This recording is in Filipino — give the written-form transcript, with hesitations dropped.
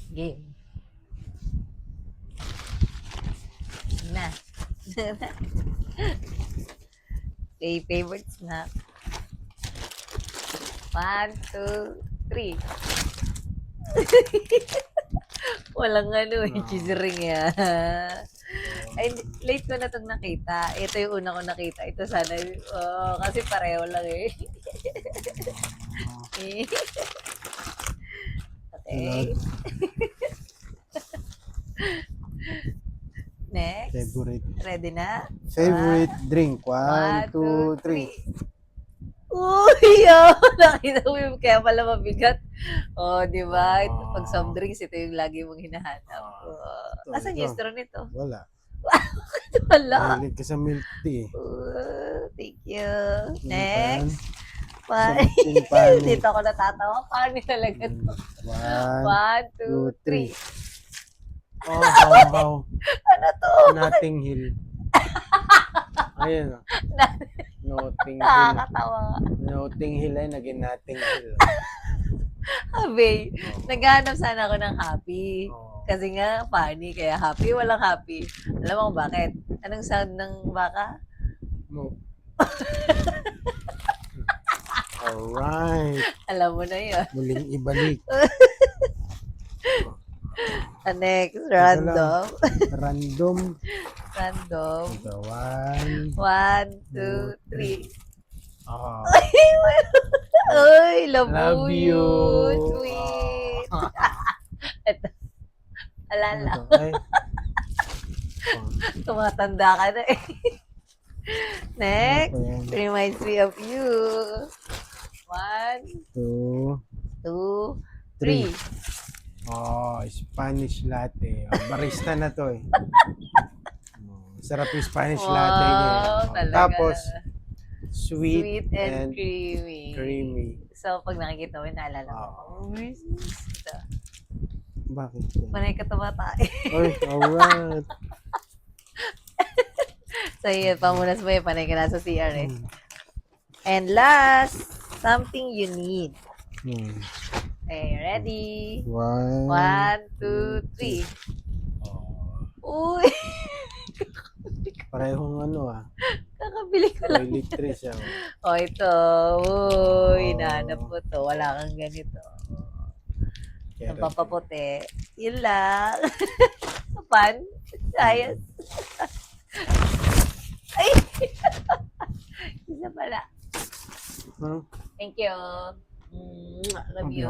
Game. Na. Say favorite snack. 1, 2, 3. Walang cheese ring yan. Ay, late ko na itong nakita. Ito yung una ko nakita. Ito sana, kasi pareho lang eh. Okay. Next. Favorite. Ready na? Favorite drink. 1, 2, 3. Uy, nakita mo yung kaya pala mabigat. Di ba? Pag soft drinks, ito yung lagi mong hinahanap. Asan yung straw nito? Wala. Wala. Mahilig ka sa milk tea. Thank you. Next. Dito ako natatawa. Paano talaga to? 1, 2, 3. How. Ano to? Notting Hill. Ayun. Notting Hill. Nakakatawa. Notting Hill ay naging Notting Hill. Abe, naghahanap sana ako ng happy. Kasi nga, funny. Kaya happy, walang happy. Alam mo kung bakit? Anong sound ng baka? Mo. Alright. Alam mo na yun. Muling ibalik. Next, random. Random. Random. Ito, 1, 1, 2, 3. Oh. Uy, love Love you. you. Sweet. Ito. Alala. Ay. Tumatanda ka na eh. Next, reminds me of you. 1, 2, 2, 3. 3. Spanish latte. Barista na to eh. Sarap yung Spanish latte niya. Talaga. Tapos, sweet and creamy. creamy. So, pag nakikita mo, naalala mo. Ito. Bakit? Panay ka tumatay. Oy, alright. So, yun, pamunas mo yun. Panay ka nasa CR eh. And last, something you need. Okay, ready? 1, 2, 3. Uy! Parehong Kakabili ko lang. toiletries siya. Ito. Uy, hinahanap ko to. Wala kang ganito. Ang papaputi. Yun lang. Fun. Science. Ay! Isa pala. Thank you. Love you.